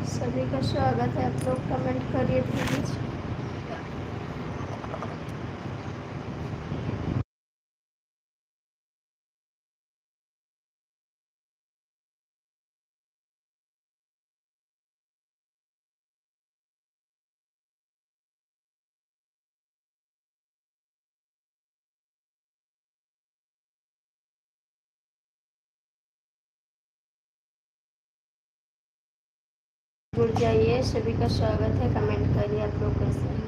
सभी का स्वागत है। आप लोग कमेंट करिए प्लीज़। जुड़ जाइए, सभी का स्वागत है। कमेंट करिए आप लोग कैसे हैं।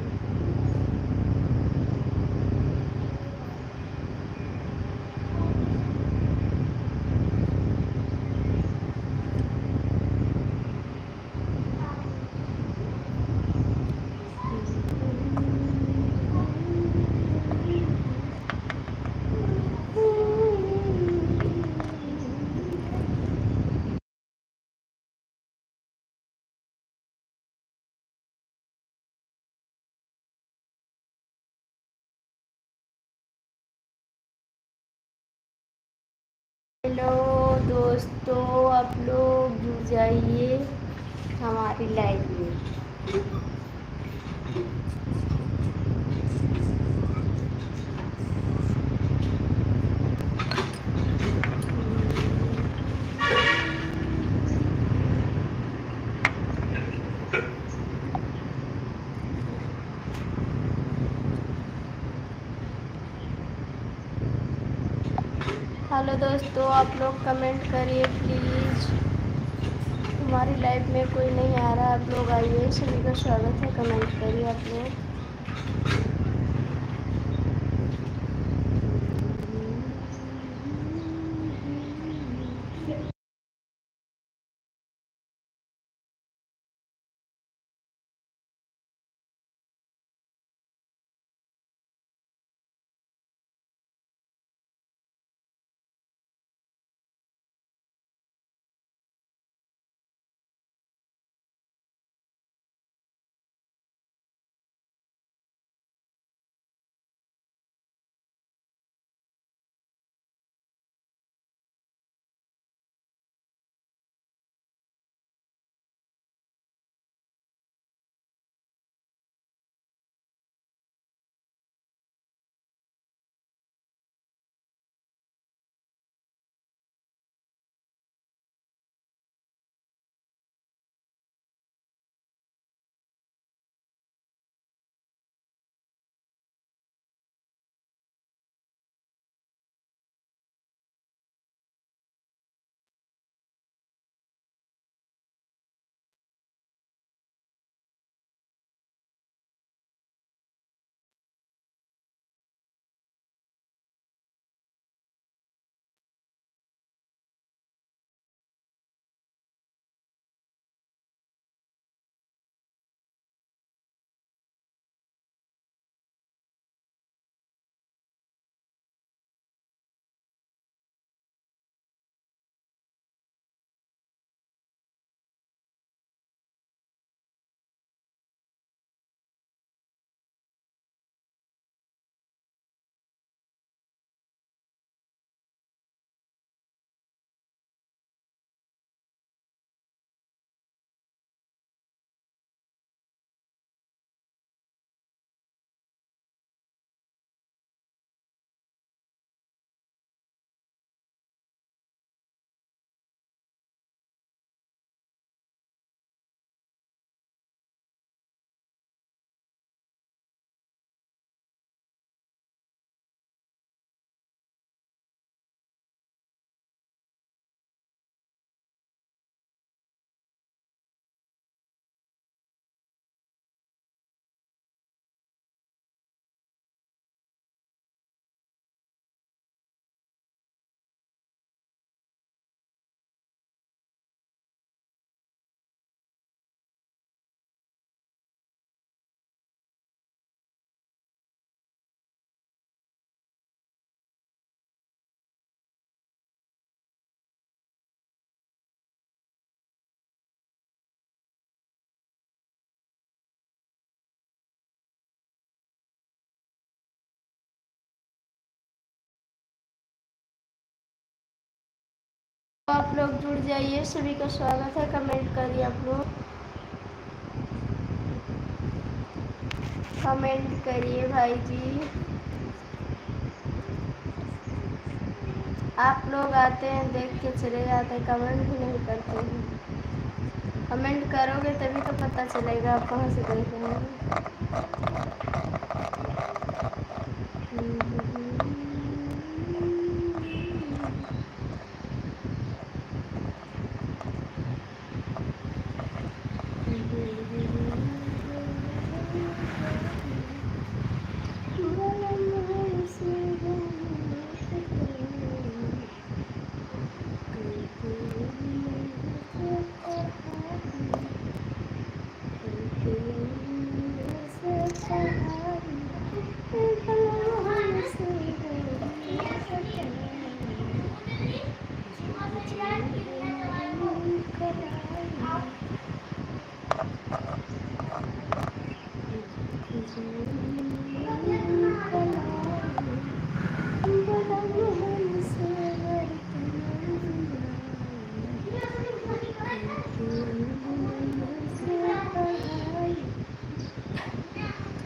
हेलो दोस्तों, आप लोग जुड़ जाइए हमारी लाइव में। हेलो दोस्तों, आप लोग कमेंट करिए प्लीज़। हमारी लाइव में कोई नहीं आ रहा, आप लोग आइए, सभी का स्वागत है। कमेंट करिए आप लोग। आप लोग जुड़ जाइए, सभी का स्वागत है। कमेंट करिए आप लोग। कमेंट करिए भाई जी। आप लोग आते हैं देख के चले जाते हैं, कमेंट भी नहीं करते हैं। कमेंट करोगे तभी तो पता चलेगा आप कहाँ से देख रहे हैं।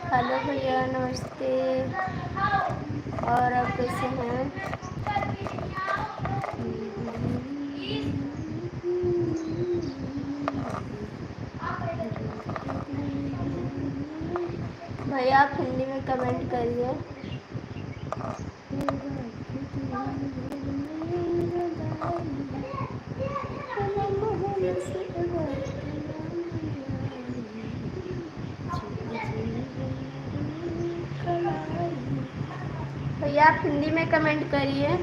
हेलो भैया नमस्ते। और आप कैसे हैं? भैया आप हिंदी में कमेंट करिए। भैया आप हिंदी में कमेंट करिए।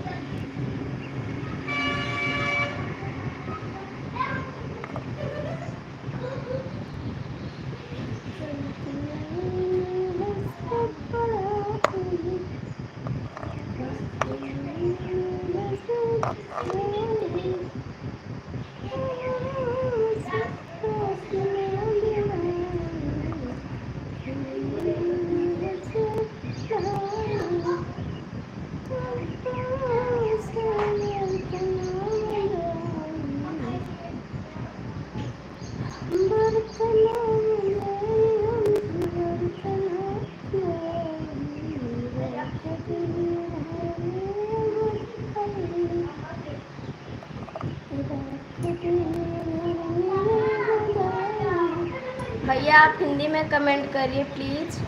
भैया आप हिंदी में कमेंट करिए प्लीज़।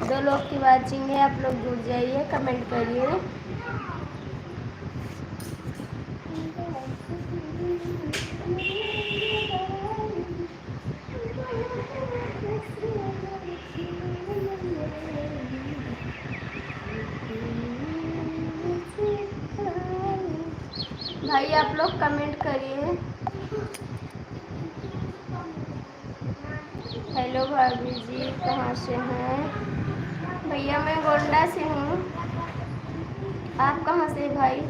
2 लोग की वाचिंग है, आप लोग जुड़ जाइए, कमेंट करिए। भाई आप लोग कमेंट करिए। हेलो भाभी जी कहाँ से हैं? भैया मैं गोंडा से हूँ। आप कहाँ से भाई?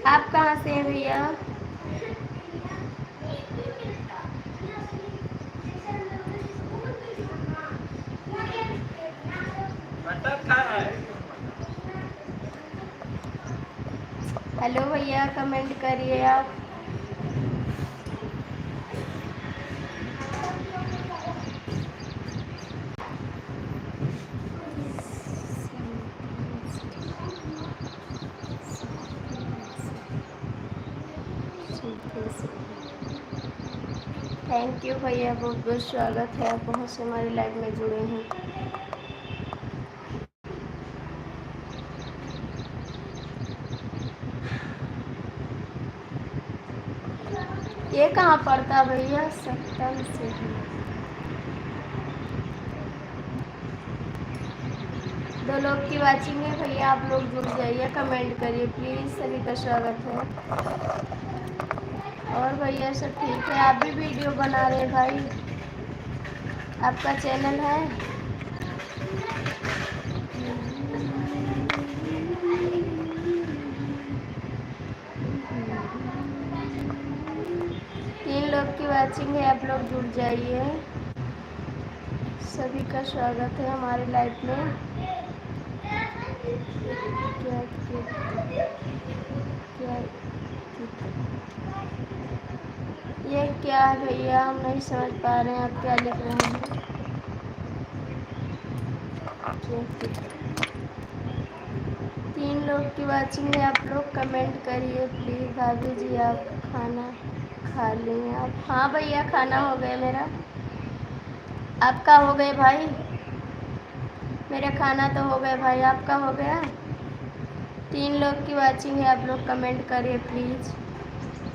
आप कहाँ से हैं भैया? हेलो भैया कमेंट करिए आप। थैंक यू भैया, बहुत बहुत स्वागत है, आप बहुत से हमारी लाइव में जुड़े हैं। ये कहाँ पड़ता भैया? सत्तम से है। 2 लोग की वाचिंग है भैया, आप लोग जुड़ जाइए, कमेंट करिए प्लीज़, सभी का स्वागत है। और भैया सब ठीक है? आप भी वीडियो बना रहे हैं भाई? आपका चैनल है? तीन लोग की वाचिंग है, आप लोग जुड़ जाइए, सभी का स्वागत है हमारे लाइव में। ये क्या है भैया, हम नहीं समझ पा रहे हैं आप क्या लिख रहे हैं। तीन लोग की वाचिंग है, आप लोग कमेंट करिए प्लीज़। भाभी जी आप खाना खा लिए आप? हाँ भैया खाना हो गया मेरा, आपका हो गया भाई? मेरा खाना तो हो गया भाई, आपका हो गया? तीन लोग की वाचिंग है, आप लोग कमेंट करिए प्लीज़।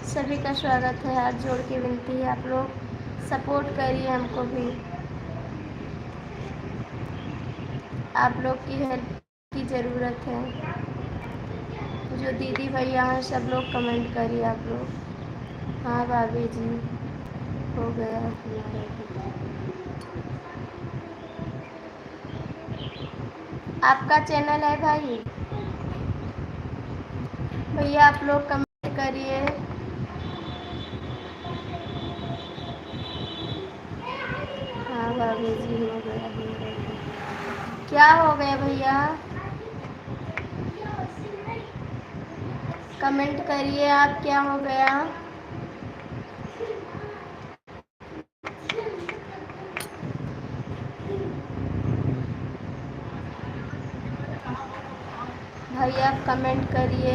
सभी का स्वागत है, हाथ जोड़ के विनती है आप लोग सपोर्ट करिए हमको भी। आप लोग की हेल्प की ज़रूरत है। जो दीदी भैया हैं सब लोग कमेंट करिए आप लोग। हाँ भाभी जी हो गया हमारा भी। आपका चैनल है भाई? भैया आप लोग कमेंट करिए। हाँ भाभी जी हो गया हमारा भी। क्या हो गया भैया? कमेंट करिए आप, क्या हो गया? भैया आप कमेंट करिए।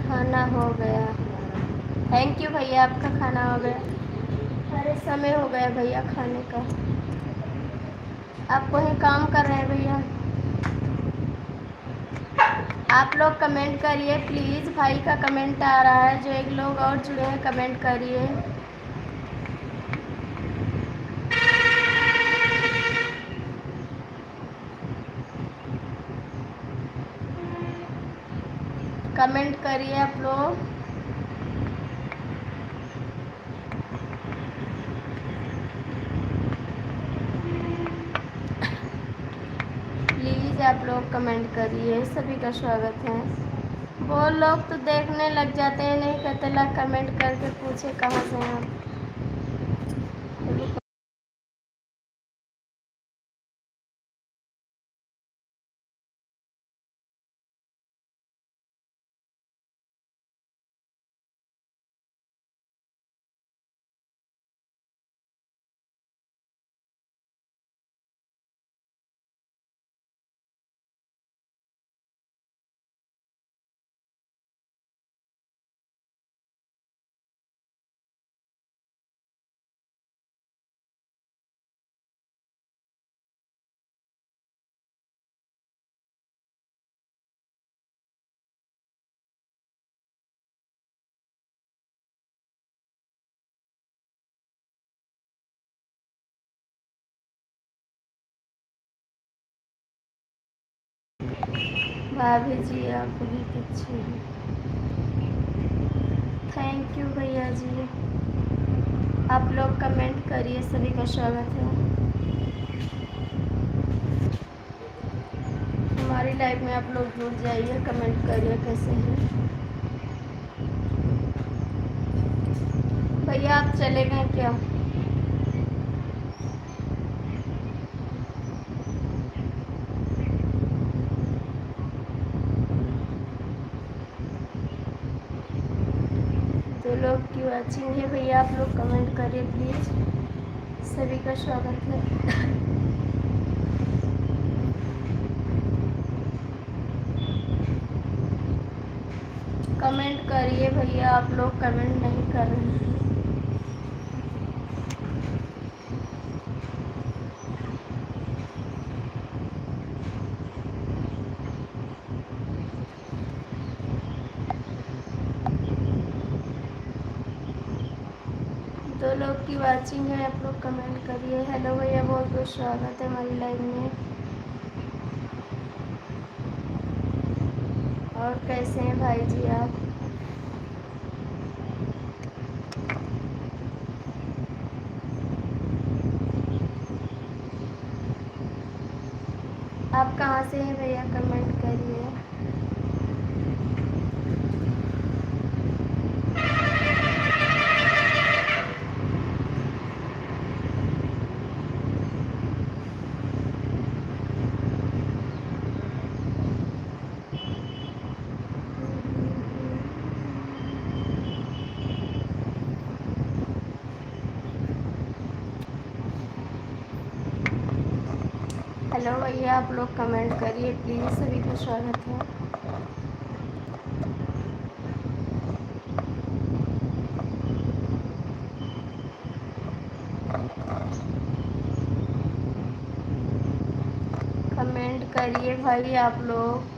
खाना हो गया हमारा। थैंक यू भैया, आपका खाना हो गया। अरे समय हो गया भैया खाने का। आप कोई काम कर रहे हैं भैया? आप लोग कमेंट करिए प्लीज़। भाई का कमेंट आ रहा है, जो एक लोग और जुड़े हैं कमेंट करिए। कमेंट करिए आप लोग। प्लीज़ आप लोग कमेंट करिए, सभी का स्वागत है। वो लोग तो देखने लग जाते हैं, नहीं कहते ला कमेंट करके पूछे कहाँ से हैं आप। भाभी जी आप बहुत अच्छी हैं। थैंक यू भैया जी। आप लोग कमेंट करिए, सभी का स्वागत है। हमारी लाइफ में आप लोग जुड़ जाइए, कमेंट करिए कैसे हैं। भैया आप चले गए क्या? दो लोग की वाचिंग है भैया, आप लोग कमेंट करिए प्लीज़। सभी का स्वागत है। कमेंट करिए भैया, आप लोग कमेंट नहीं कर रहे हैं। दो लोग की वाचिंग है, आप लोग कमेंट करिए। हेलो भैया, बहुत बहुत स्वागत है हमारी लाइव में। और कैसे हैं भाई जी आप? आप कहाँ से हैं भैया, कमेंट करिए। हेलो भैया, आप लोग कमेंट करिए प्लीज़, सभी का स्वागत है। कमेंट करिए भाई आप लोग।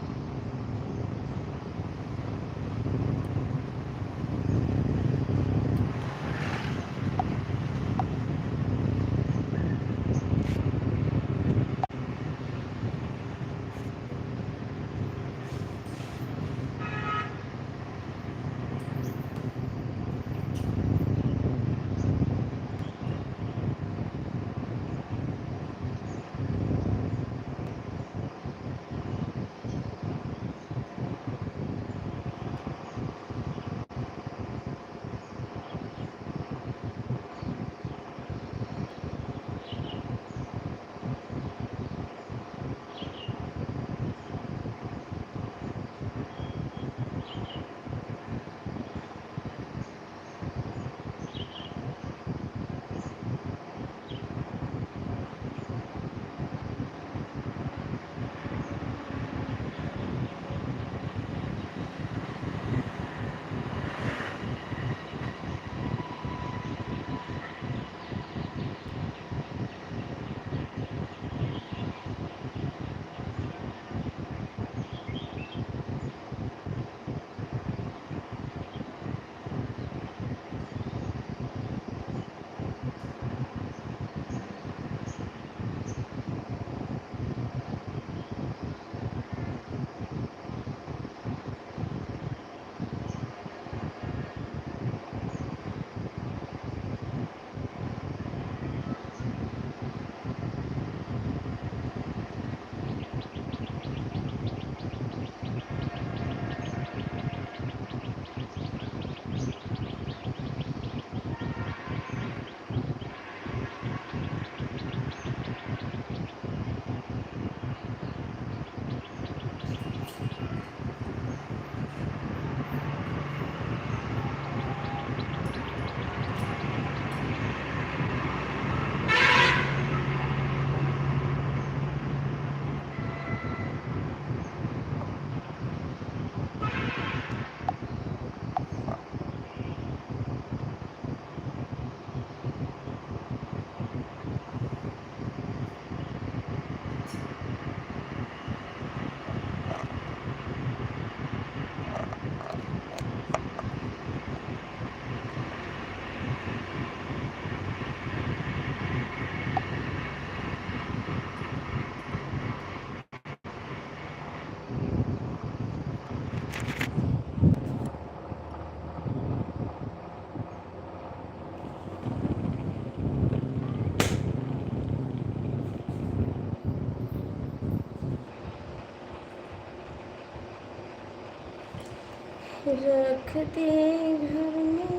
रख दे घर में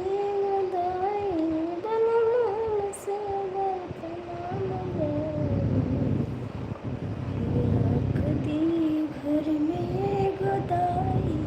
गदाई, बनवान से बर्तमान गई। रख दी घर में गदाई।